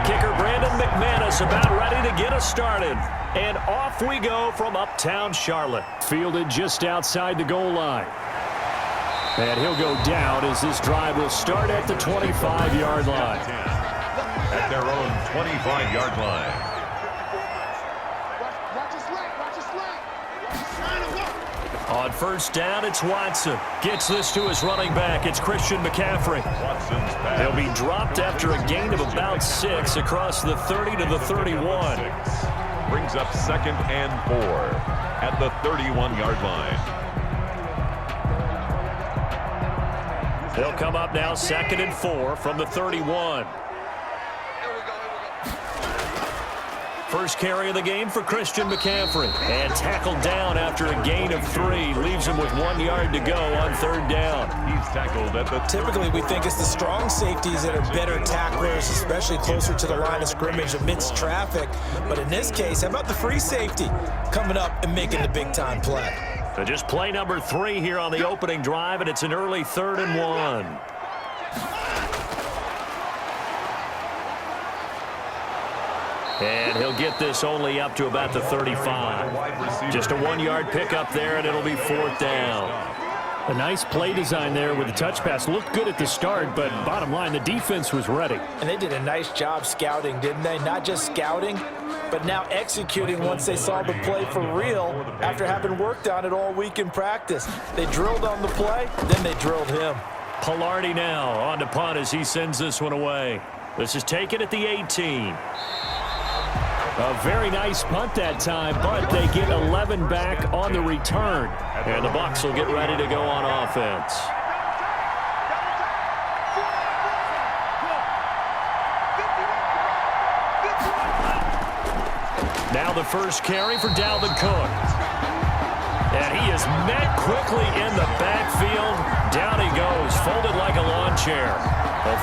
kicker Brandon McManus about ready to get us started. And off we go from uptown Charlotte. Fielded just outside the goal line. And he'll go down as this drive will start at the 25-yard line. At their own 25-yard line. On first down, it's Watson. Gets this to his running back. It's Christian McCaffrey. They'll be dropped after a gain of about 6 across the 30 to the 31. Brings up 2nd and 4 at the 31-yard line. They'll come up now 2nd and 4 from the 31. First carry of the game for Christian McCaffrey. And tackled down after a gain of 3. Leaves him with 1 yard to go on 3rd down. He's tackled at the... Typically, we think it's the strong safeties that are better tacklers, especially closer to the line of scrimmage amidst traffic. But in this case, how about the free safety coming up and making the big-time play? So just play number 3 here on the opening drive, and it's an early 3rd and 1. And he'll get this only up to about the 35. Just a 1 yard pickup there, and it'll be 4th down. A nice play design there with the touch pass. Looked good at the start, but bottom line, the defense was ready. And they did a nice job scouting, didn't they? Not just scouting, but now executing once they saw the play for real after having worked on it all week in practice. They drilled on the play, then they drilled him. Pilardi now on to punt as he sends this one away. This is taken at the 18. A very nice punt that time, but they get 11 back on the return. And the Bucs will get ready to go on offense. Now the first carry for Dalvin Cook. And he is met quickly in the backfield. Down he goes, folded like a lawn chair.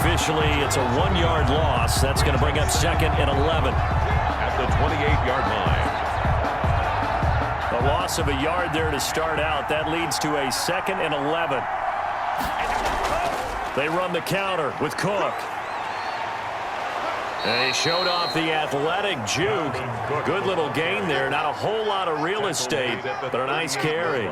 Officially, it's a 1 yard loss. That's going to bring up 2nd and 11. The 28-yard line. A loss of a yard there to start out. That leads to a 2nd and 11. They run the counter with Cook. And he showed off the athletic juke. Good little gain there. Not a whole lot of real estate, but a nice carry.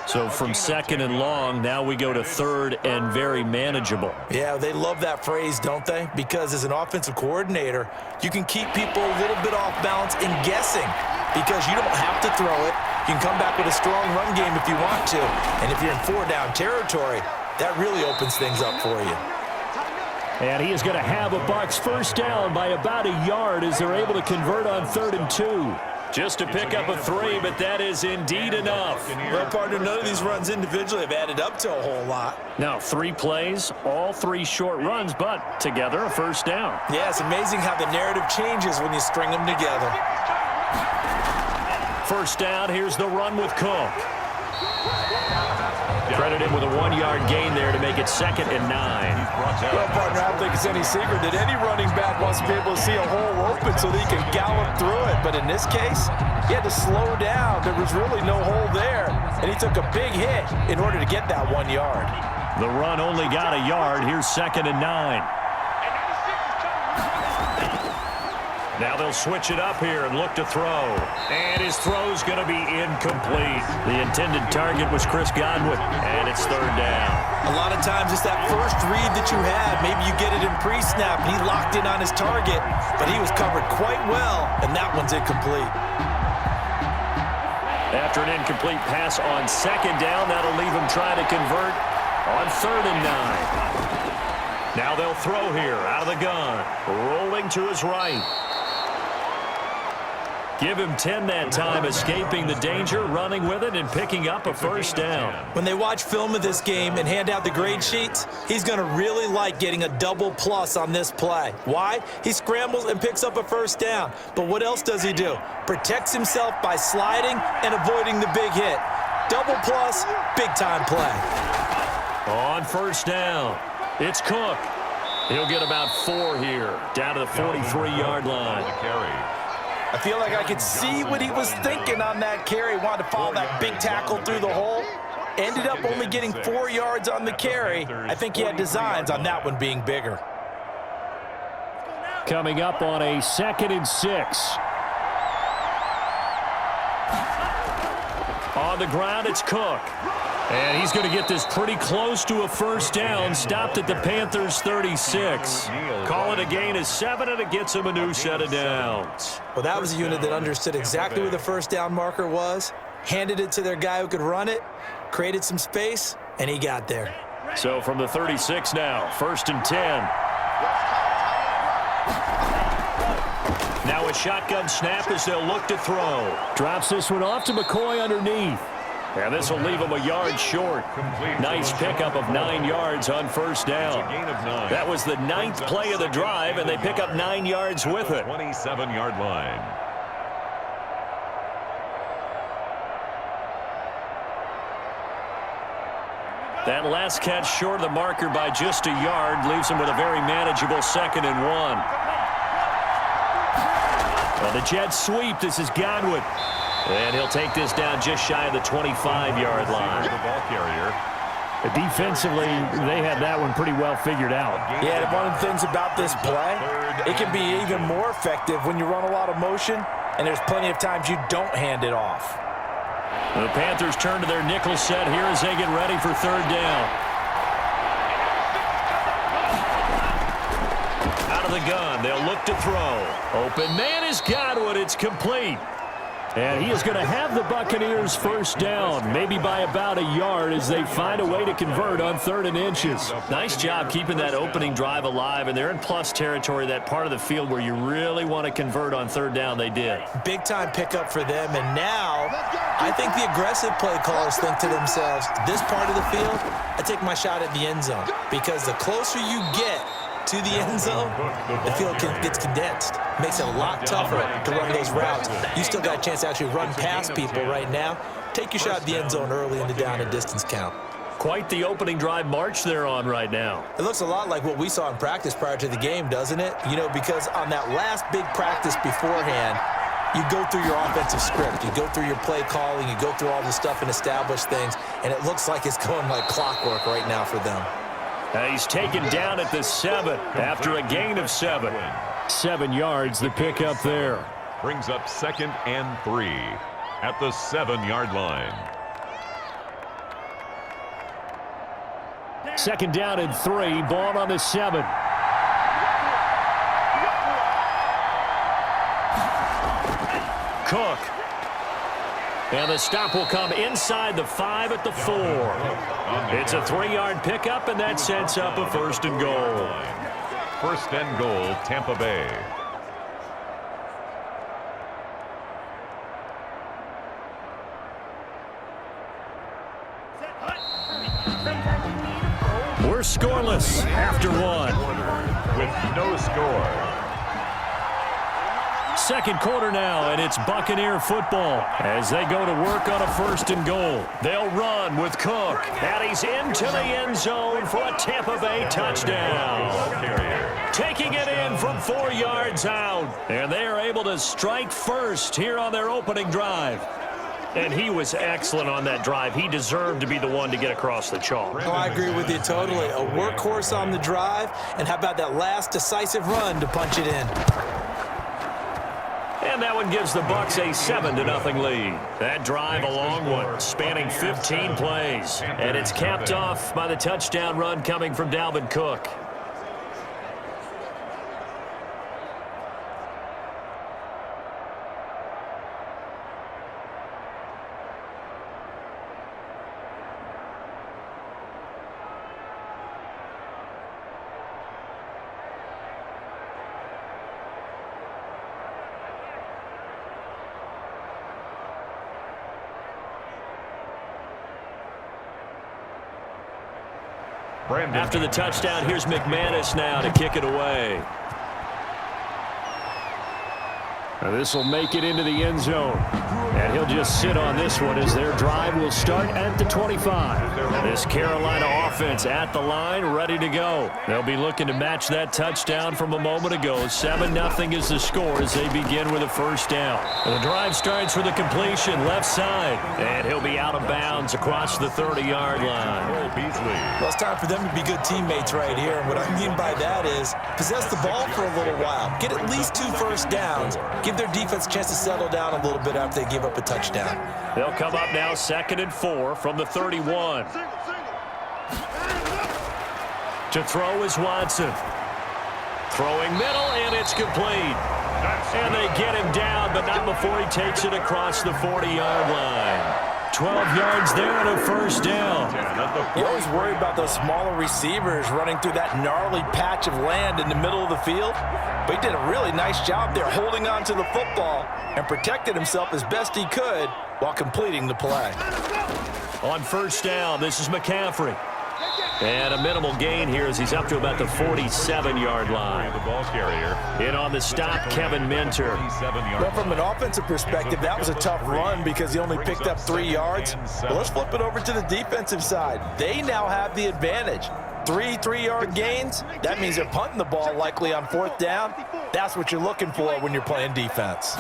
So from 2nd and long, now we go to 3rd and very manageable. Yeah, they love that phrase, don't they? Because as an offensive coordinator, you can keep people a little bit off balance and guessing because you don't have to throw it. You can come back with a strong run game if you want to. And if you're in 4-down territory, that really opens things up for you. And he is going to have a Bucs first down by about a yard as they're able to convert on 3rd and 2. Just to pick up a 3, but that is indeed enough. Well, partner, none of these runs individually have added up to a whole lot. Now, 3 plays, all 3 short runs, but together a first down. Yeah, it's amazing how the narrative changes when you string them together. First down, here's the run with Cook. Credited with a 1 yard gain there to make it 2nd and 9. Well, partner, I don't think it's any secret that any running back wants to be able to see a hole open so that he can gallop through it. But in this case, he had to slow down. There was really no hole there, and he took a big hit in order to get that 1 yard. The run only got a yard. Here's 2nd and 9. Now they'll switch it up here and look to throw. And his throw's going to be incomplete. The intended target was Chris Godwin, and it's 3rd down. A lot of times it's that first read that you had. Maybe you get it in pre-snap, and he locked in on his target, but he was covered quite well, and that one's incomplete. After an incomplete pass on 2nd down, that'll leave him trying to convert on 3rd and 9. Now they'll throw here out of the gun. Rolling to his right. Give him 10 that time, escaping the danger, running with it, and picking up a first down. When they watch film of this game and hand out the grade sheets, he's going to really like getting a double plus on this play. Why? He scrambles and picks up a first down. But what else does he do? Protects himself by sliding and avoiding the big hit. Double plus, big-time play. On first down, it's Cook. He'll get about 4 here, down to the 43-yard line. I feel like I could see what he was thinking on that carry. Wanted to follow that big tackle through the hole. Ended up only getting 4 yards on the carry. I think he had designs on that one being bigger. coming up on a 2nd and 6. On the ground, it's Cook. And he's going to get this pretty close to a first down, stopped at the Panthers' 36. Call it a gain of 7, and it gets him a new set of downs. Well, that was a unit that understood exactly where the first down marker was, handed it to their guy who could run it, created some space, and he got there. So from the 36 now, 1st and 10. Now a shotgun snap as they'll look to throw. Drops this one off to McCoy underneath. And this will leave him a yard short. Nice pickup of 9 yards on first down. That was the 9th play of the drive, and they pick up 9 yards with it. 27-yard line. That last catch short of the marker by just a yard leaves him with a very manageable 2nd and 1. Well, the Jets sweep. This is Godwin. And he'll take this down just shy of the 25-yard line. The ball carrier. Defensively, they had that one pretty well figured out. Yeah, and one of the things about this play, it can be even more effective when you run a lot of motion, and there's plenty of times you don't hand it off. The Panthers turn to their nickel set here as they get ready for 3rd down. Out of the gun, they'll look to throw. Open man is Godwin. It's complete. And he is going to have the Buccaneers first down, maybe by about a yard as they find a way to convert on 3rd and inches. Nice job keeping that opening drive alive, and they're in plus territory, that part of the field where you really want to convert on 3rd down. They did. Big-time pickup for them, and now I think the aggressive play callers think to themselves, this part of the field, I take my shot at the end zone, because the closer you get to the end zone, the field gets condensed. Makes it a lot tougher to run those routes. You still got a chance to actually run past people right now. Take your shot at the end zone early in the down and distance count. Quite the opening drive march they're on right now. It looks a lot like what we saw in practice prior to the game, doesn't it? You know, because on that last big practice beforehand, you go through your offensive script. You go through your play calling. You go through all the stuff and establish things. And it looks like it's going like clockwork right now for them. He's taken down at the 7 after a gain of 7. 7 yards, the pickup there. Brings up 2nd and 3 at the 7-yard line. 2nd down and 3, ball on the 7. Cook. And the stop will come inside the 5 at the 4. It's a 3-yard pickup, and that sets up a 1st and goal. 1st and goal, Tampa Bay. We're scoreless after 1. With no score. 2nd quarter now, and it's Buccaneer football as they go to work on a 1st and goal. They'll run with Cook, and he's into the end zone for a Tampa Bay touchdown. Taking it in from 4 yards out, and they are able to strike first here on their opening drive. And he was excellent on that drive. He deserved to be the one to get across the chalk. Oh, I agree with you totally. A workhorse on the drive, and how about that last decisive run to punch it in? And that one gives the Bucs a 7-0 lead. That drive a long one, spanning 15 plays. And it's capped off by the touchdown run coming from Dalvin Cook. After the touchdown, here's McManus now to kick it away. This will make it into the end zone. And he'll just sit on this one as their drive will start at the 25. This Carolina offense at the line, ready to go. They'll be looking to match that touchdown from a moment ago. 7-0 is the score as they begin with a first down. The drive starts with a completion left side. And he'll be out of bounds across the 30-yard line. Well, it's time for them to be good teammates right here. And what I mean by that is possess the ball for a little while. Get at least 2 first downs. Give their defense a chance to settle down a little bit after they give up a touchdown. They'll come up now 2nd and 4 from the 31. To throw is Watson. Throwing middle, and it's complete. And they get him down, but not before he takes it across the 40-yard line. 12 yards there and a first down. You always worry about those smaller receivers running through that gnarly patch of land in the middle of the field. But he did a really nice job there holding on to the football and protected himself as best he could while completing the play. On first down, this is McCaffrey. And a minimal gain here as he's up to about the 47-yard line. The ball carrier. In on the stop, Kevin Minter. Well, from an offensive perspective, that was a tough run because he only picked up 3 yards. But let's flip it over to the defensive side. They now have the advantage. 3 3-yard gains, that means they're punting the ball likely on 4th down. That's what you're looking for when you're playing defense.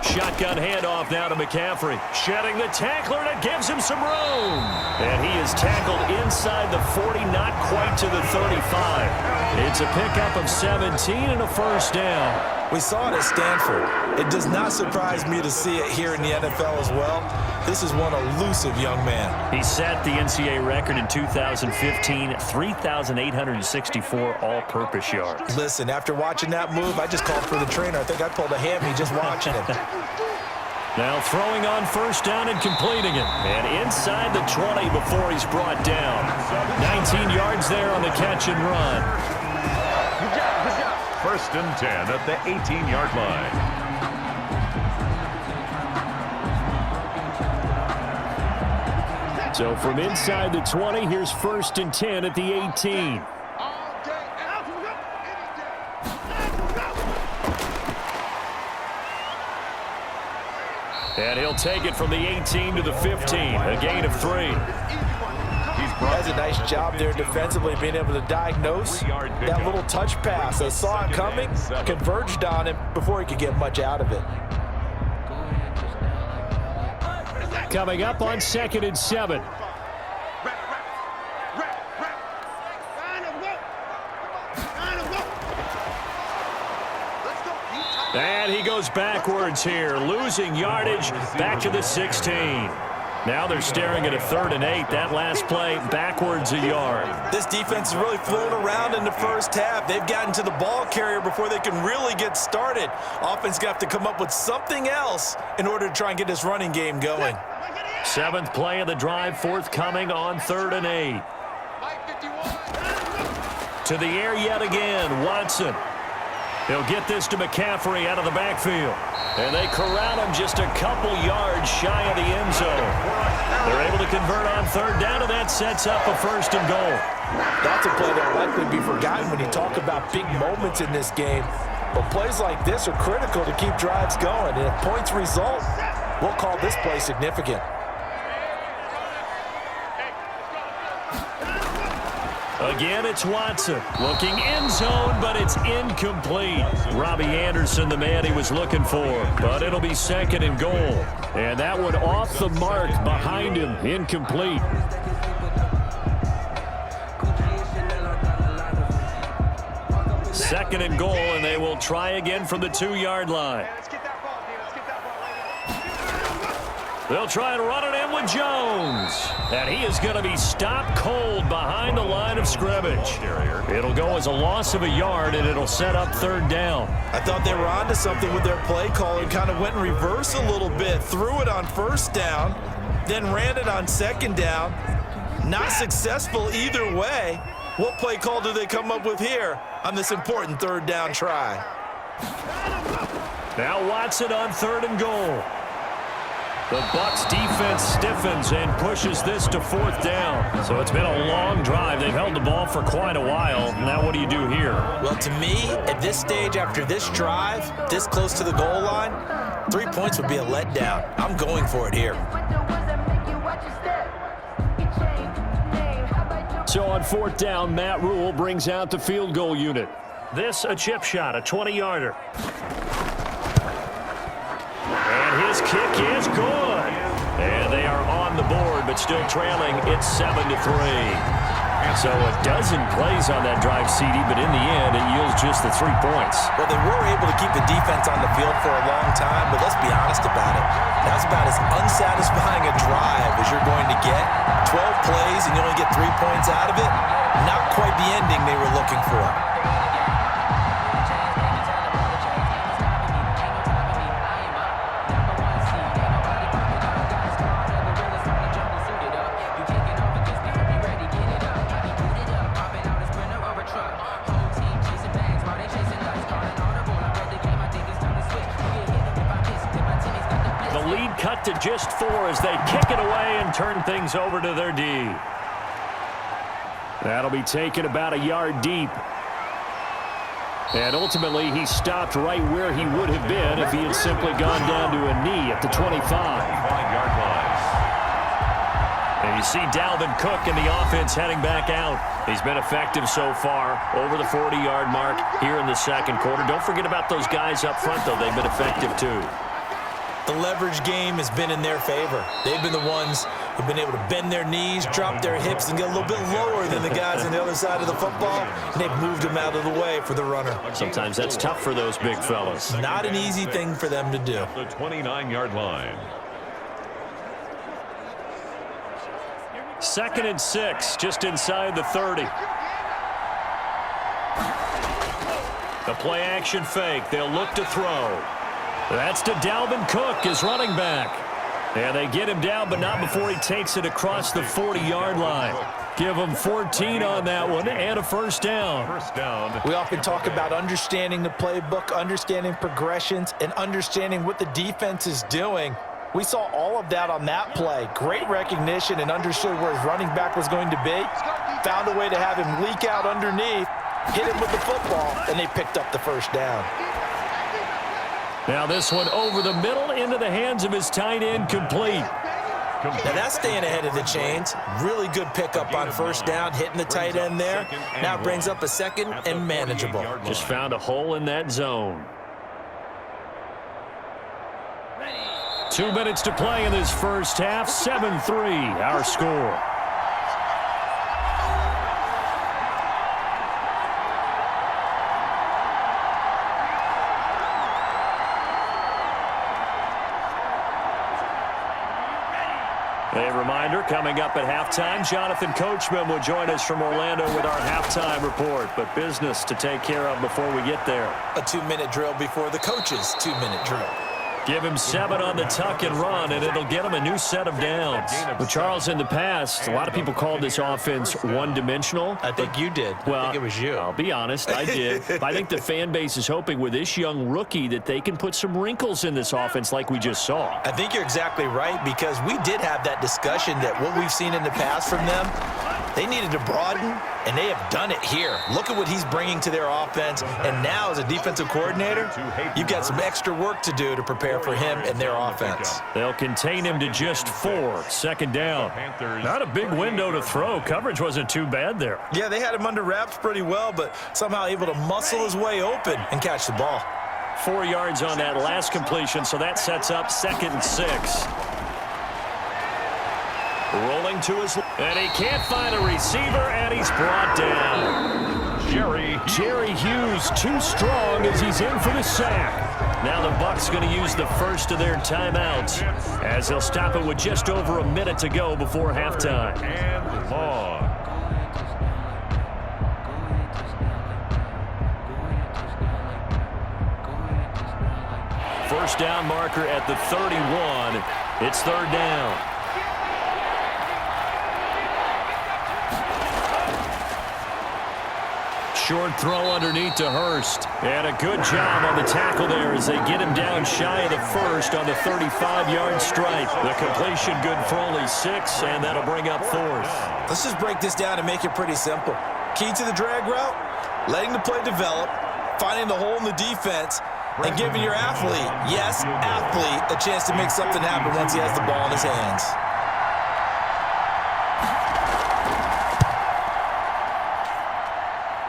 Shotgun handoff now to McCaffrey. Shedding the tackler, and it gives him some room. And he is tackled inside the 40, not quite to the 35. It's a pickup of 17 and a first down. We saw it at Stanford. It does not surprise me to see it here in the NFL as well. This is one elusive young man. He set the NCAA record in 2015, 3,864 all-purpose yards. Listen, after watching that move, I just called for the trainer. I think I pulled a hammy just watching it. Now throwing on first down and completing it. And inside the 20 before he's brought down. 19 yards there on the catch and run. First and 10 at the 18-yard line. So from inside the 20, here's first and 10 at the 18. And he'll take it from the 18 to the 15, a gain of 3. Does a nice job there defensively, being able to diagnose that little touch pass. They saw it coming, converged on him before he could get much out of it. Coming up on 2nd and 7. And he goes backwards here, losing yardage back to the 16. Now they're staring at a 3rd and 8. That last play, backwards a yard. This defense is really flown around in the first half. They've gotten to the ball carrier before they can really get started. Offense got to come up with something else in order to try and get this running game going. 7th play of the drive, forthcoming on 3rd and 8. To the air yet again, Watson. He'll get this to McCaffrey out of the backfield. And they corral him just a couple yards shy of the end zone. They're able to convert on 3rd down, and that sets up a 1st and goal. That's a play that will likely be forgotten when you talk about big moments in this game. But plays like this are critical to keep drives going. And if points result, we'll call this play significant. Again, it's Watson looking end zone, but it's incomplete. Robbie Anderson, the man he was looking for, but it'll be 2nd and goal. And that one off the mark behind him, incomplete. Second and goal, and they will try again from the 2-yard line. They'll try and run it in with Jones. And he is going to be stopped cold behind the line of scrimmage. It'll go as a loss of a yard, and it'll set up 3rd down. I thought they were onto something with their play call and kind of went in reverse a little bit. Threw it on 1st down, then ran it on 2nd down. Not successful either way. What play call do they come up with here on this important 3rd down try? Now Watson on 3rd and goal. The Bucs defense stiffens and pushes this to 4th down. So it's been a long drive. They've held the ball for quite a while. Now what do you do here? Well, to me, at this stage after this drive, this close to the goal line, 3 points would be a letdown. I'm going for it here. So on 4th down, Matt Rule brings out the field goal unit. This a chip shot, a 20-yarder. And his kick is good. And they are on the board, but still trailing. It's 7-3. So a dozen plays on that drive, CD, but in the end, it yields just the 3 points. Well, they were able to keep the defense on the field for a long time, but let's be honest about it. That's about as unsatisfying a drive as you're going to get. 12 plays and you only get 3 points out of it. Not quite the ending they were looking for. Cut to just 4 as they kick it away and turn things over to their D. That'll be taken about a yard deep. And ultimately, he stopped right where he would have been if he had simply gone down to a knee at the 25. And you see Dalvin Cook in the offense heading back out. He's been effective so far, over the 40-yard mark here in the second quarter. Don't forget about those guys up front, though. They've been effective, too. The leverage game has been in their favor. They've been the ones who've been able to bend their knees, drop their hips, and get a little bit lower than the guys on the other side of the football. And they've moved them out of the way for the runner. Sometimes that's tough for those big fellas. Not an easy thing for them to do. The 29-yard line. 2nd and 6, just inside the 30. The play action fake. They'll look to throw. That's to Dalvin Cook, his running back. And they get him down, but not before he takes it across the 40-yard line. Give him 14 on that one and a first down. First down. We often talk about understanding the playbook, understanding progressions, and understanding what the defense is doing. We saw all of that on that play. Great recognition and understood where his running back was going to be. Found a way to have him leak out underneath, hit him with the football, and they picked up the first down. Now this one over the middle into the hands of his tight end, complete. Now that's staying ahead of the chains. Really good pickup on first down, hitting the tight end there. Now it brings up a 2nd and manageable. Just found a hole in that zone. 2 minutes to play in this first half. 7-3 our score. A reminder, coming up at halftime, Jonathan Coachman will join us from Orlando with our halftime report. But business to take care of before we get there. A 2-minute drill before the coach's 2-minute drill. Give him 7 on the tuck and run, and it'll get him a new set of downs. With Charles, in the past, a lot of people called this offense one-dimensional. I think you did. Well, I think it was you. I'll be honest, I did. I think the fan base is hoping with this young rookie that they can put some wrinkles in this offense like we just saw. I think you're exactly right, because we did have that discussion that what we've seen in the past from them, they needed to broaden, and they have done it here. Look at what he's bringing to their offense, and now as a defensive coordinator, you've got some extra work to do to prepare for him and their offense. They'll contain him to just 4. 2nd down. Not a big window to throw. Coverage wasn't too bad there. Yeah, they had him under wraps pretty well, but somehow able to muscle his way open and catch the ball. 4 yards on that last completion, so that sets up 2nd and 6. Rolling to his left, and he can't find a receiver, and he's brought down. Jerry Hughes too strong as he's in for the sack. Now the Bucs going to use the first of their timeouts as they'll stop it with just over a minute to go before halftime. And long. First down marker at the 31. It's 3rd down. short throw underneath to Hurst. And a good job on the tackle there as they get him down shy of the first on the 35-yard strike. The completion good for only 6, and that'll bring up 4th. Let's just break this down and make it pretty simple. Key to the drag route, letting the play develop, finding the hole in the defense, and giving your athlete, yes, athlete, a chance to make something happen once he has the ball in his hands.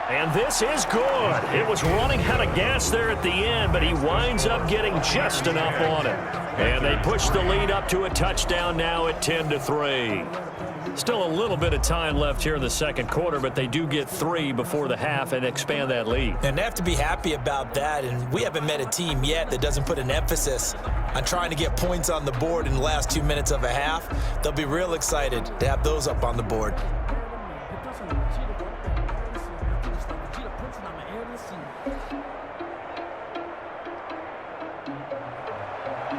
And this is good. It was running out of gas there at the end, but he winds up getting just enough on it. And they push the lead up to a touchdown now at 10-3. Still a little bit of time left here in the second quarter, but they do get 3 before the half and expand that lead. And they have to be happy about that, and we haven't met a team yet that doesn't put an emphasis on trying to get points on the board in the last 2 minutes of a half. They'll be real excited to have those up on the board.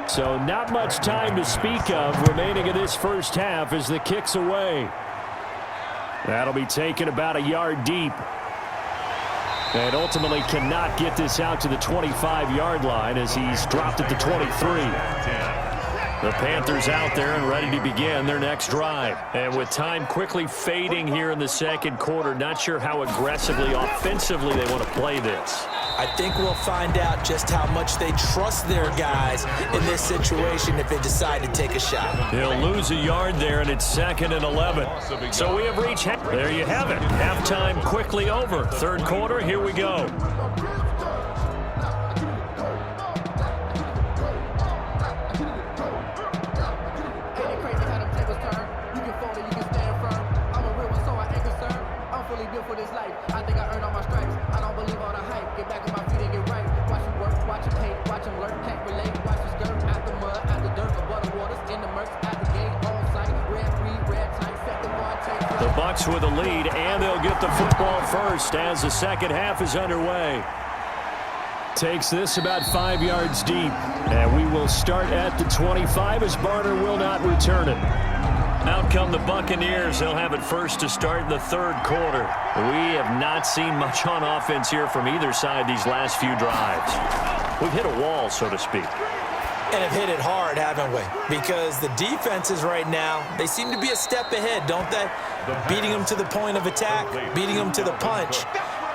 So not much time to speak of remaining in this first half as the kick's away. That'll be taken about a yard deep. And ultimately cannot get this out to the 25-yard line as he's dropped at the 23. The Panthers out there and ready to begin their next drive. And with time quickly fading here in the second quarter, not sure how aggressively, offensively they want to play this. I think we'll find out just how much they trust their guys in this situation if they decide to take a shot. He'll lose a yard there, and it's 2nd and 11. So we have reached half. There you have it. Halftime quickly over. Third quarter, here we go. The Bucs with a lead, and they'll get the football first as the second half is underway. Takes this about 5 yards deep, and we will start at the 25 as Barner will not return it. Out come the Buccaneers. They'll have it first to start in the third quarter. We have not seen much on offense here from either side these last few drives. We've hit a wall, so to speak. And have hit it hard, haven't we? Because the defenses right now, they seem to be a step ahead, don't they? Beating them to the point of attack, beating them to the punch.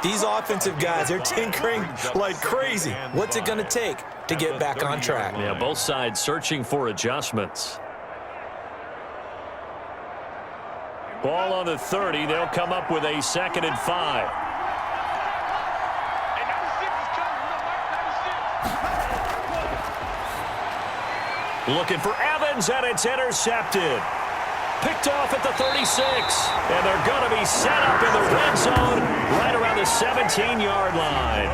These offensive guys, they're tinkering like crazy. What's it going to take to get back on track? Yeah, both sides searching for adjustments. Ball on the 30. They'll come up with a 2nd and 5. Looking for Evans, and it's intercepted. Picked off at the 36. And they're going to be set up in the red zone right around the 17-yard line.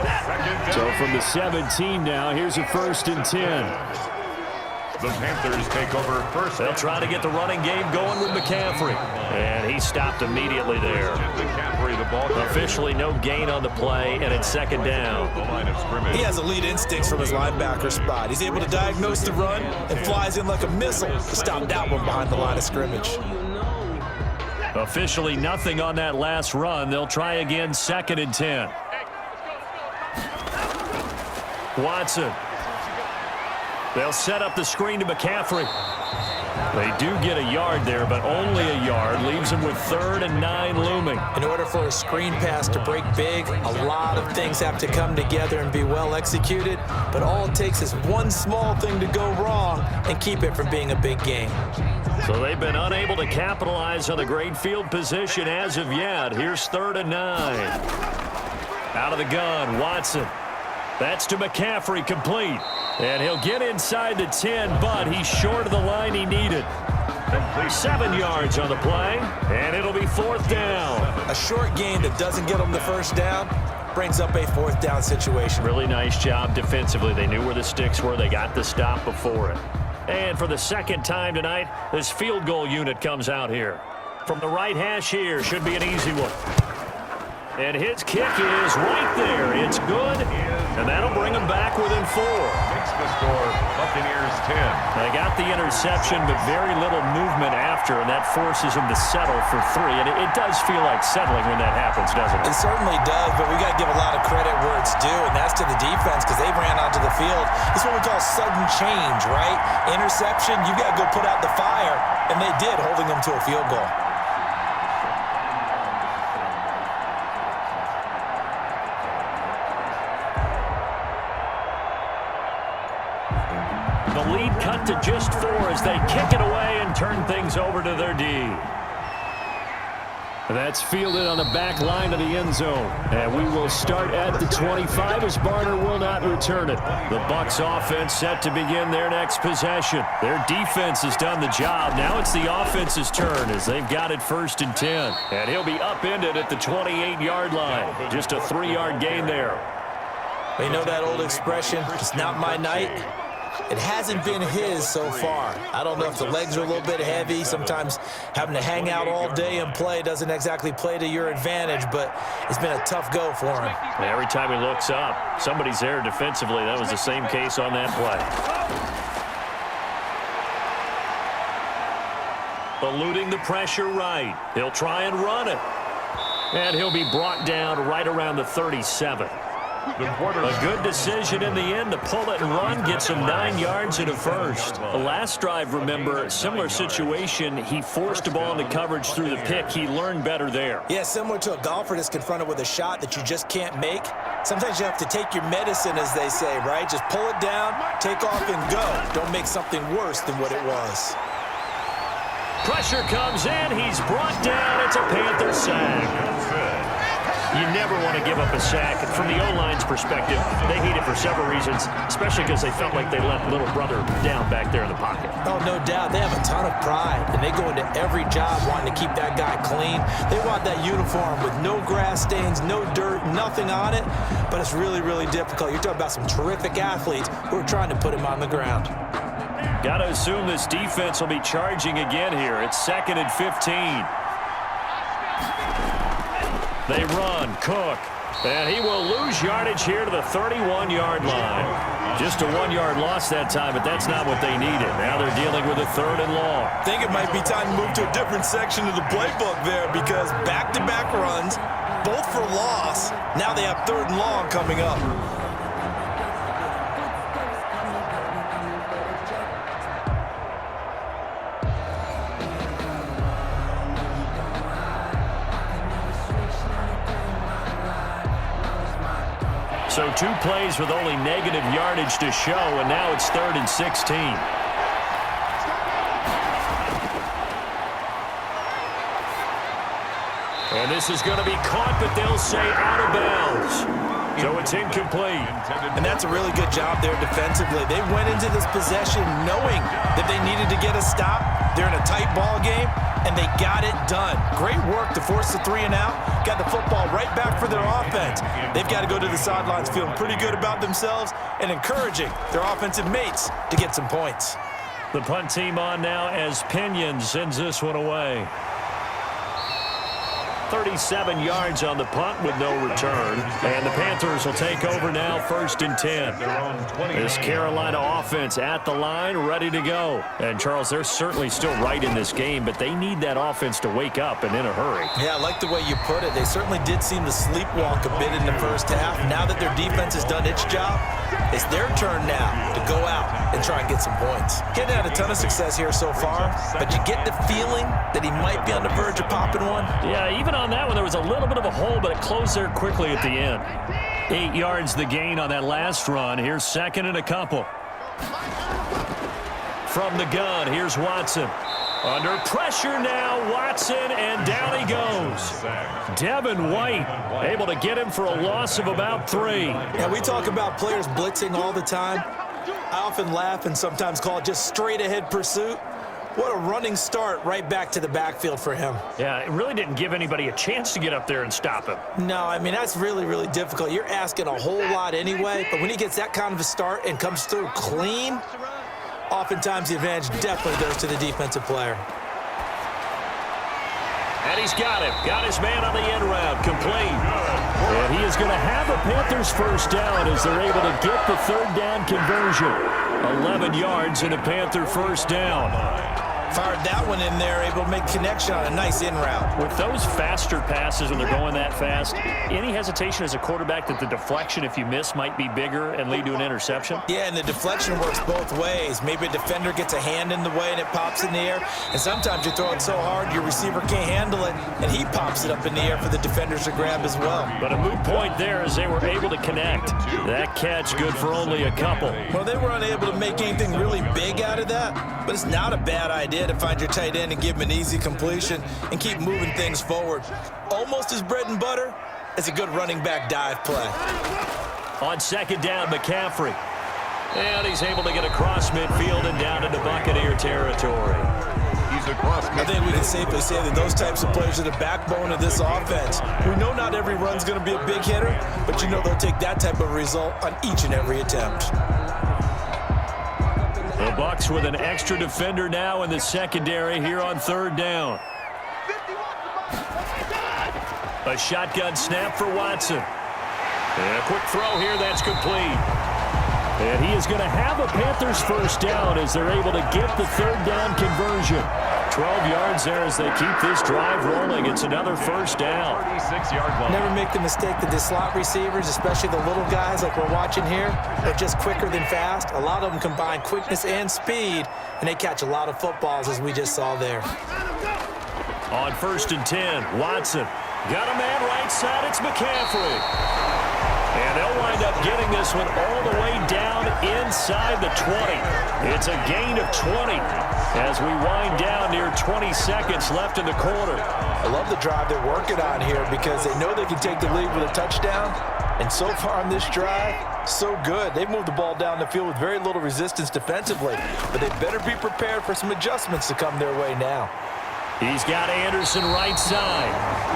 So from the 17 now, here's a 1st and 10. The Panthers take over first. They'll try to get the running game going with McCaffrey. And he stopped immediately there. McCaffrey, the ball carrier. Officially no gain on the play, and it's 2nd down. The line of scrimmage. He has elite instincts from his linebacker spot. He's able to diagnose the run and flies in like a missile to stop that one behind the line of scrimmage. Officially nothing on that last run. They'll try again, 2nd and 10. Watson. They'll set up the screen to McCaffrey. They do get a yard there, but only a yard. Leaves them with 3rd and 9 looming. In order for a screen pass to break big, a lot of things have to come together and be well executed. But all it takes is one small thing to go wrong and keep it from being a big game. So they've been unable to capitalize on the great field position as of yet. Here's 3rd and 9. Out of the gun, Watson. That's to McCaffrey, complete. And he'll get inside the 10, but he's short of the line he needed. 7 yards on the play, and it'll be 4th down. A short gain that doesn't get them the first down brings up a 4th down situation. Really nice job defensively. They knew where the sticks were. They got the stop before it. And for the second time tonight, this field goal unit comes out here. From the right hash here, should be an easy one. And his kick is right there. It's good. And that'll bring them back within 4. Makes the score Buccaneers 10. They got the interception, but very little movement after, and that forces them to settle for 3. And it does feel like settling when that happens, doesn't it? It certainly does, but we got to give a lot of credit where it's due, and that's to the defense because they ran onto the field. It's what we call sudden change, right? Interception, you got to go put out the fire, and they did, holding them to a field goal. The lead cut to just 4 as they kick it away and turn things over to their D. That's fielded on the back line of the end zone. And we will start at the 25 as Barner will not return it. The Bucs offense set to begin their next possession. Their defense has done the job. Now it's the offense's turn as they've got it 1st and 10. And he'll be upended at the 28-yard line. Just a 3-yard gain there. You know that old expression, it's not my night? It hasn't been his so far. I don't know if the legs are a little bit heavy. Sometimes having to hang out all day and play doesn't exactly play to your advantage, but it's been a tough go for him. Every time he looks up, somebody's there defensively. That was the same case on that play. Eluding the pressure right. He'll try and run it. And he'll be brought down right around the 37. A good decision in the end to pull it and run, get some 9 yards and a first. The last drive, remember, similar situation. He forced the ball into coverage through the pick. He learned better there. Yeah, similar to a golfer that's confronted with a shot that you just can't make. Sometimes you have to take your medicine, as they say, right? Just pull it down, take off, and go. Don't make something worse than what it was. Pressure comes in. He's brought down. It's a Panther sack. You never want to give up a sack. And from the O-line's perspective, they hate it for several reasons, especially because they felt like they let little brother down back there in the pocket. Oh, no doubt. They have a ton of pride, and they go into every job wanting to keep that guy clean. They want that uniform with no grass stains, no dirt, nothing on it, but it's really, really difficult. You're talking about some terrific athletes who are trying to put him on the ground. Got to assume this defense will be charging again here. It's 2nd and 15. They run, Cook, and he will lose yardage here to the 31-yard line. Just a 1-yard loss that time, but that's not what they needed. Now they're dealing with a 3rd and long. I think it might be time to move to a different section of the playbook there because back-to-back runs, both for loss. Now they have 3rd and long coming up. So 2 plays with only negative yardage to show, and now it's 3rd and 16. And this is going to be caught, but they'll say out of bounds. So it's incomplete. And that's a really good job there defensively. They went into this possession knowing that they needed to get a stop. They're in a tight ball game, and they got it done. Great work to force the 3 and out. Got the football right back for their offense. They've got to go to the sidelines feeling pretty good about themselves and encouraging their offensive mates to get some points. The punt team on now as Pinion sends this one away. 37 yards on the punt with no return. And the Panthers will take over now 1st and 10. This Carolina offense at the line, ready to go. And, Charles, they're certainly still right in this game, but they need that offense to wake up and in a hurry. Yeah, I like the way you put it. They certainly did seem to sleepwalk a bit in the first half. Now that their defense has done its job, it's their turn now to go out and try and get some points. Getting had a ton of success here so far, but you get the feeling that he might be on the verge of popping one. Yeah, even on that one, there was a little bit of a hole, but it closed there quickly at the end. 8 yards the gain on that last run. Here's 2nd and a couple. From the gun, here's Watson. Under pressure now, Watson, and down he goes. Devin White able to get him for a loss of about 3. Yeah, we talk about players blitzing all the time. I often laugh and sometimes call it just straight-ahead pursuit. What a running start right back to the backfield for him. Yeah, it really didn't give anybody a chance to get up there and stop him. No, I mean, that's really, really difficult. You're asking a whole lot anyway, but when he gets that kind of a start and comes through clean, oftentimes the advantage definitely goes to the defensive player. And he's got him. Got his man on the end route. Complete. And he is going to have a Panthers first down as they're able to get the third down conversion. 11 yards and a Panther first down. Fired that one in there, able to make connection on a nice in route. With those faster passes when they're going that fast, any hesitation as a quarterback that the deflection, if you miss, might be bigger and lead to an interception? Yeah, and the deflection works both ways. Maybe a defender gets a hand in the way and it pops in the air. And sometimes you throw it so hard your receiver can't handle it, and he pops it up in the air for the defenders to grab as well. But a moot point there as they were able to connect. That catch good for only a couple. Well, they were unable to make anything really big out of that, but it's not a bad idea to find your tight end and give him an easy completion and keep moving things forward. Almost as bread and butter as a good running back dive play. On second down, McCaffrey. And he's able to get across midfield and down into Buccaneer territory. He's across midfield. I think we can safely say that those types of players are the backbone of this offense. We know not every run's going to be a big hitter, but you know they'll take that type of result on each and every attempt. The Bucs with an extra defender now in the secondary here on third down. A shotgun snap for Watson. And a quick throw here, that's complete. And he is going to have a Panthers first down as they're able to get the third down conversion. 12 yards there as they keep this drive rolling. It's another first down. 36-yard line. Never make the mistake that the slot receivers, especially the little guys like we're watching here, are just quicker than fast. A lot of them combine quickness and speed, and they catch a lot of footballs, as we just saw there. On 1st and 10, Watson. Got a man right side, it's McCaffrey. And they'll wind up getting this one all the way down inside the 20. It's a gain of 20 as we wind down near 20 seconds left in the quarter. I love the drive they're working on here because they know they can take the lead with a touchdown. And so far on this drive, so good. They've moved the ball down the field with very little resistance defensively. But they better be prepared for some adjustments to come their way now. He's got Anderson right side.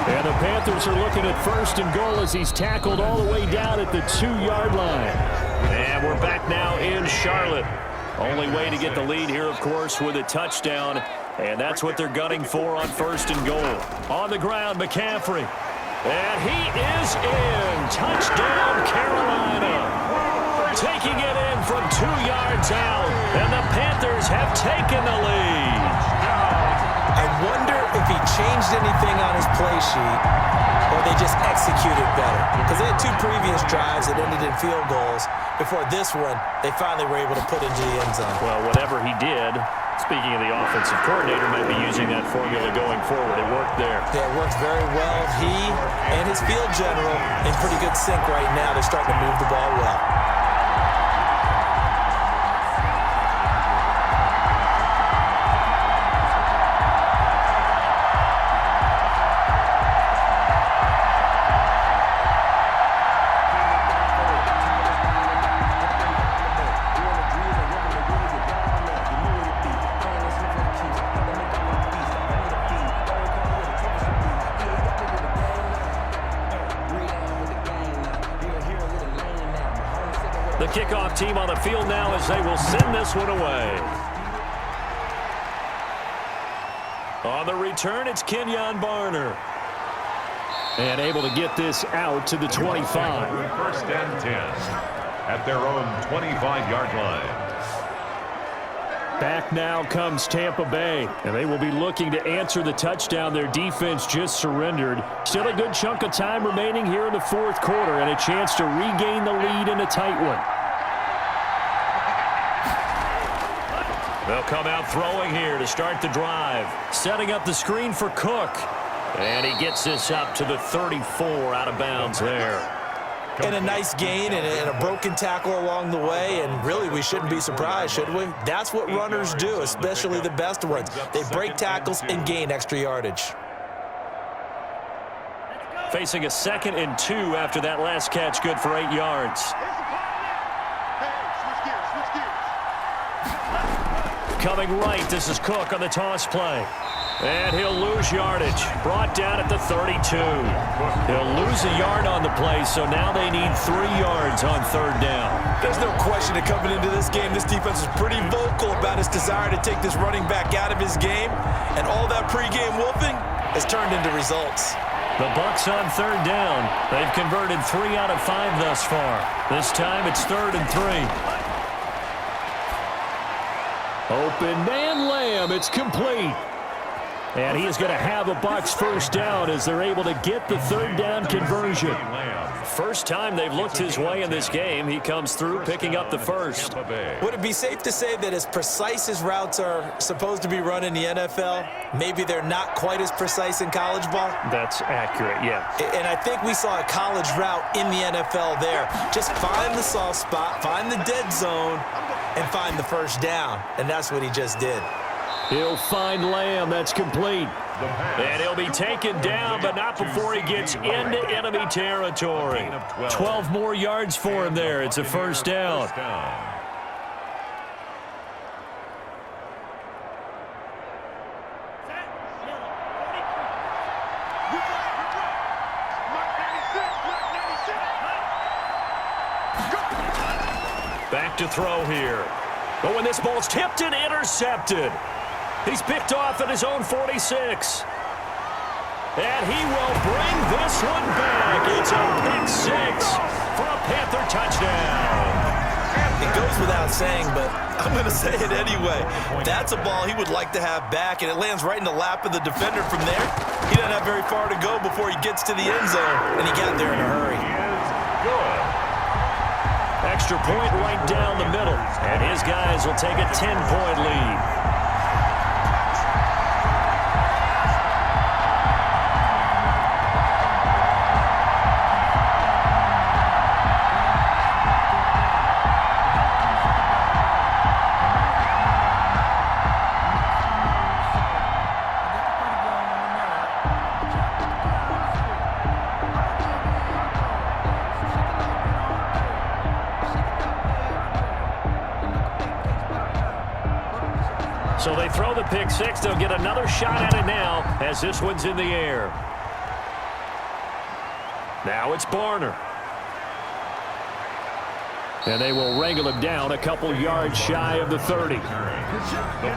And the Panthers are looking at 1st and goal as he's tackled all the way down at the 2-yard line. And we're back now in Charlotte. Only way to get the lead here, of course, with a touchdown. And that's what they're gunning for on 1st and goal. On the ground, McCaffrey. And he is in. Touchdown, Carolina. Taking it in from 2 yards out. And the Panthers have taken the lead. I wonder if he changed anything on his play sheet or they just executed better. Because they had 2 previous drives that ended in field goals. Before this one, they finally were able to put into the end zone. Well, whatever he did, speaking of the offensive coordinator, might be using that formula going forward. It worked there. Yeah, it worked very well. He and his field general in pretty good sync right now. They're starting to move the ball well. The kickoff team on the field now as they will send this one away. On the return, it's Kenyon Barner. And able to get this out to the 25. 1st and 10 at their own 25-yard line. Back now comes Tampa Bay, and they will be looking to answer the touchdown their defense just surrendered. Still a good chunk of time remaining here in the 4th quarter and a chance to regain the lead in a tight one. They'll come out throwing here to start the drive. Setting up the screen for Cook. And he gets this up to the 34 out of bounds there. And a nice gain and a broken tackle along the way, and really we shouldn't be surprised, should we? That's what runners do, especially the best ones. They break tackles and gain extra yardage. Facing a 2nd and 2 after that last catch, good for 8 yards. Coming right, this is Cook on the toss play. And he'll lose yardage. Brought down at the 32. He'll lose a yard on the play, so now they need 3 yards on 3rd down. There's no question that coming into this game, this defense is pretty vocal about its desire to take this running back out of his game. And all that pregame wolfing has turned into results. The Bucs on third down. They've converted 3 out of 5 thus far. This time it's 3rd and 3. Open man Lamb. It's complete. And he is going to have a Bucs first down as they're able to get the 3rd down conversion. First time they've looked his way in this game. He comes through picking up the first. Would it be safe to say that as precise as routes are supposed to be run in the NFL, maybe they're not quite as precise in college ball? That's accurate, yeah. And I think we saw a college route in the NFL there. Just find the soft spot, find the dead zone, and find the first down. And that's what he just did. He'll find Lamb. That's complete. And he'll be taken down, but not before he gets into enemy territory. 12 more yards for him there. It's a first down. Back to throw here. But when this ball's tipped and intercepted, he's picked off at his own 46. And he will bring this one back. It's a pick 6 for a Panther touchdown. It goes without saying, but I'm going to say it anyway. That's a ball he would like to have back, and it lands right in the lap of the defender from there. He doesn't have very far to go before he gets to the end zone, and he got there in a hurry. Extra point right down the middle, and his guys will take a 10-point lead. So they throw the pick 6. They'll get another shot at it now as this one's in the air. Now it's Barner. And they will wrangle him down a couple yards shy of the 30. The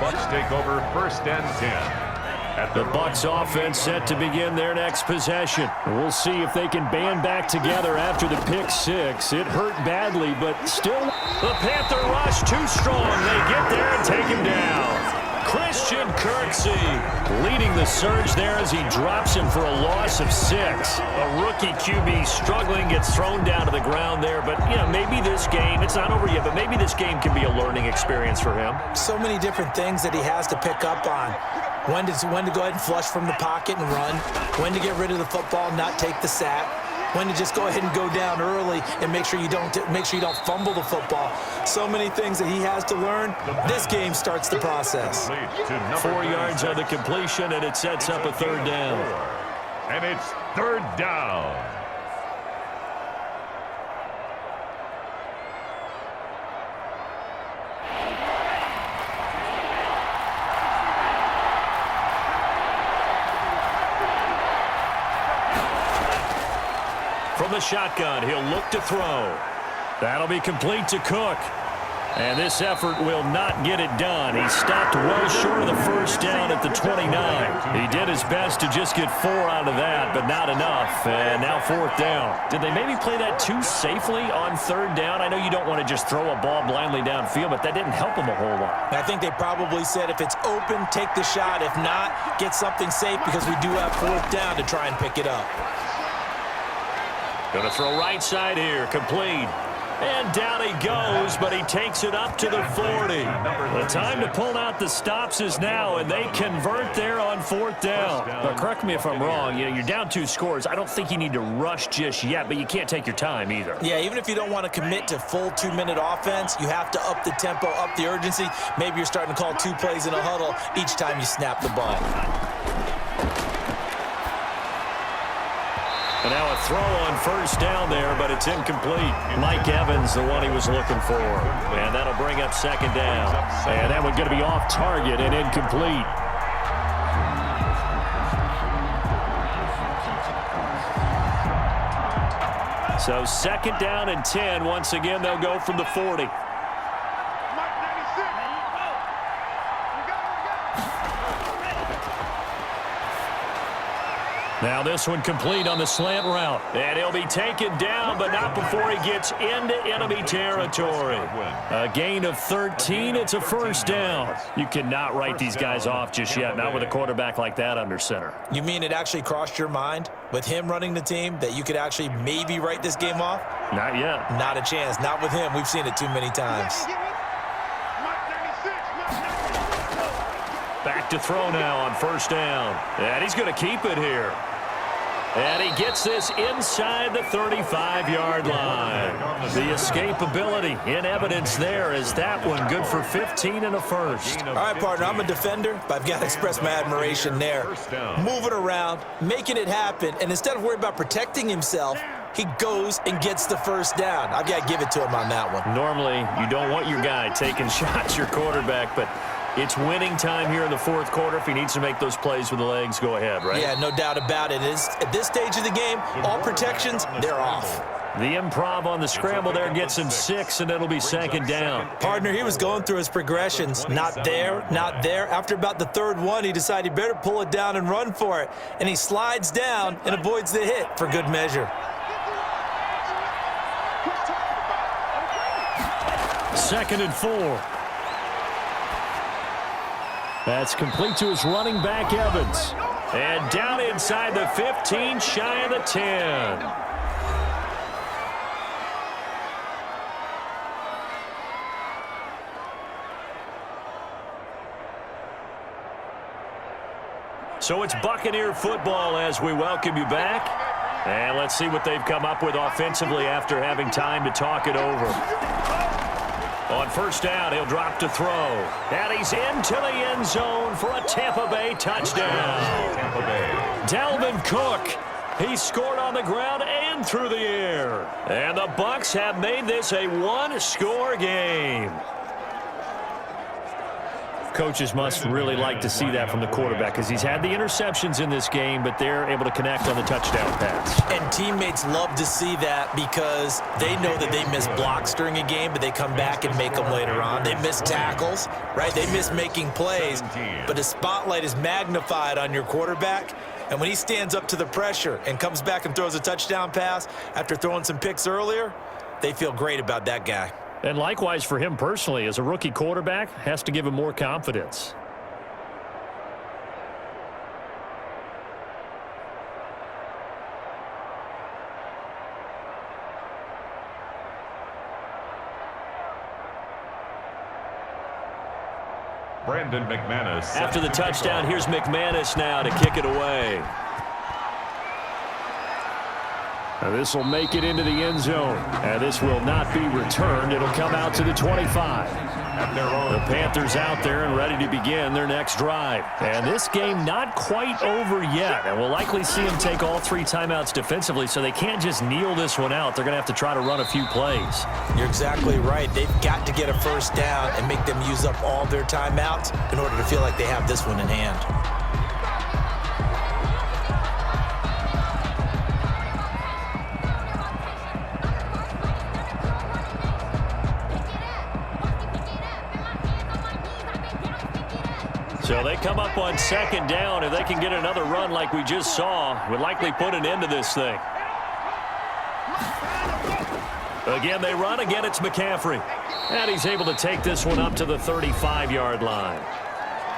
Bucs take over 1st and 10. The Bucs offense set to begin their next possession. We'll see if they can band back together after the pick 6. It hurt badly, but still. The Panther rush too strong. They get there and take him down. Christian Kirksey leading the surge there as he drops him for a loss of 6. A rookie QB struggling, gets thrown down to the ground there. But, you know, maybe this game, it's not over yet, but maybe this game can be a learning experience for him. So many different things that he has to pick up on. When to go ahead and flush from the pocket and run. When to get rid of the football, not take the sack. When to just go ahead and go down early and make sure you don't fumble the football. So many things that he has to learn. This game starts the process. 4 yards on the completion, and it sets up a 3rd down. And it's 3rd down. From the shotgun, he'll look to throw. That'll be complete to Cook. And this effort will not get it done. He stopped well short of the first down at the 29. He did his best to just get 4 out of that, but not enough. And now 4th down. Did they maybe play that too safely on 3rd down? I know you don't want to just throw a ball blindly downfield, but that didn't help him a whole lot. I think they probably said if it's open, take the shot. If not, get something safe because we do have 4th down to try and pick it up. Going to throw right side here, complete. And down he goes, but he takes it up to the 40. The time to pull out the stops is now, and they convert there on 4th down. But correct me if I'm wrong, you're down 2 scores. I don't think you need to rush just yet, but you can't take your time either. Yeah, even if you don't want to commit to full 2-minute offense, you have to up the tempo, up the urgency. Maybe you're starting to call 2 plays in a huddle each time you snap the ball. And now a throw on 1st down there, but it's incomplete. Mike Evans, the one he was looking for. And that'll bring up 2nd down. And that one's going to be off target and incomplete. So 2nd down and 10. Once again, they'll go from the 40. Now this one complete on the slant route. And he'll be taken down, but not before he gets into enemy territory. A gain of 13. It's a first down. You cannot write these guys off just yet, not with a quarterback like that under center. You mean it actually crossed your mind with him running the team that you could actually maybe write this game off? Not yet. Not a chance. Not with him. We've seen it too many times. Back to throw now on first down. And he's going to keep it here. And he gets this inside the 35-yard line. The escapability in evidence there is that one good for 15 and a first. All right, partner, I'm a defender, but I've got to express my admiration there. Moving around, making it happen, and instead of worrying about protecting himself, he goes and gets the first down. I've got to give it to him on that one. Normally, you don't want your guy taking shots, your quarterback, but it's winning time here in the fourth quarter. If he needs to make those plays with the legs, go ahead, right? Yeah, no doubt about it. At this stage of the game, all protections, they're off. The improv on the scramble there gets him 6, and it'll be second down. Partner, he was going through his progressions. Not there, not there. After about the third one, he decided he better pull it down and run for it. And he slides down and avoids the hit for good measure. Second and 4. That's complete to his running back, Evans. And down inside the 15, shy of the 10. So it's Buccaneer football as we welcome you back. And let's see what they've come up with offensively after having time to talk it over. On first down, he'll drop to throw. And he's into the end zone for a Tampa Bay touchdown. Tampa Bay. Dalvin Cook. He scored on the ground and through the air. And the Bucs have made this a one-score game. Coaches must really like to see that from the quarterback because he's had the interceptions in this game, but they're able to connect on the touchdown pass. And teammates love to see that because they know that they miss blocks during a game, but they come back and make them later on. They miss tackles, right? They miss making plays, but the spotlight is magnified on your quarterback. And when he stands up to the pressure and comes back and throws a touchdown pass after throwing some picks earlier, they feel great about that guy. And likewise for him personally, as a rookie quarterback, has to give him more confidence. Brandon McManus. After the touchdown, here's McManus now to kick it away. This will make it into the end zone. And this will not be returned. It'll come out to the 25. The Panthers out there and ready to begin their next drive. And this game not quite over yet. And we'll likely see them take all 3 timeouts defensively, so they can't just kneel this one out. They're going to have to try to run a few plays. You're exactly right. They've got to get a first down and make them use up all their timeouts in order to feel like they have this one in hand. So they come up on second down. If they can get another run like we just saw, would likely put an end to this thing. Again, they run. Again, it's McCaffrey. And he's able to take this one up to the 35-yard line.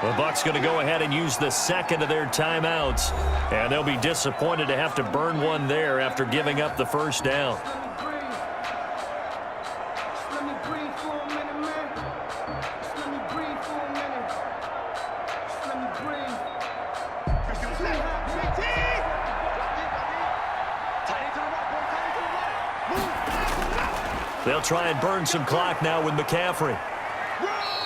The Bucs going to go ahead and use the second of their timeouts. And they'll be disappointed to have to burn one there after giving up the first down. They'll try and burn some clock now with McCaffrey.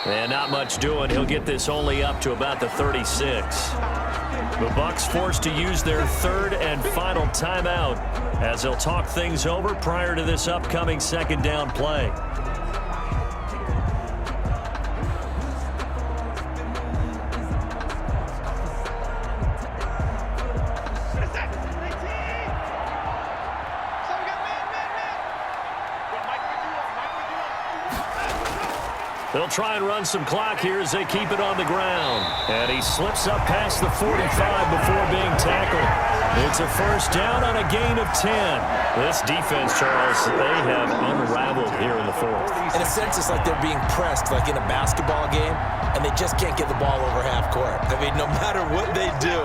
And not much doing. He'll get this only up to about the 36. The Bucs forced to use their third and final timeout as they'll talk things over prior to this upcoming second down play. They'll try and run some clock here as they keep it on the ground. And he slips up past the 45 before being tackled. It's a first down on a gain of 10. This defense, Charles, they have unraveled here in the fourth. In a sense, it's like they're being pressed like in a basketball game, and they just can't get the ball over half court. I mean, no matter what they do,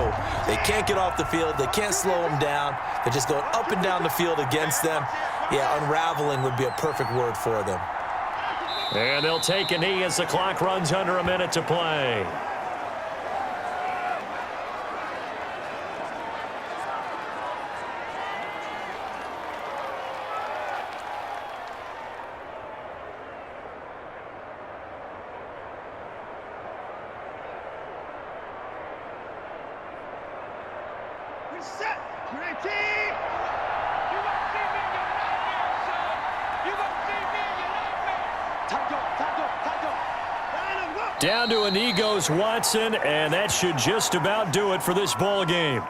they can't get off the field. They can't slow them down. They're just going up and down the field against them. Yeah, unraveling would be a perfect word for them. And they'll take a knee as the clock runs under a minute to play. Set. Ready. You won't see me in your nightmare, son. You won't see me in your nightmare. Time. Down to a knee goes Watson, and that should just about do it for this ball game.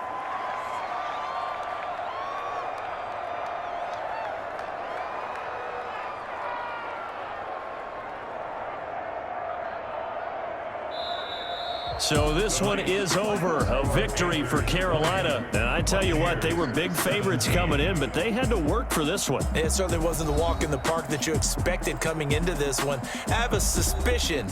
So this one is over. A victory for Carolina. And I tell you what, they were big favorites coming in, but they had to work for this one. It certainly wasn't the walk in the park that you expected coming into this one. I have a suspicion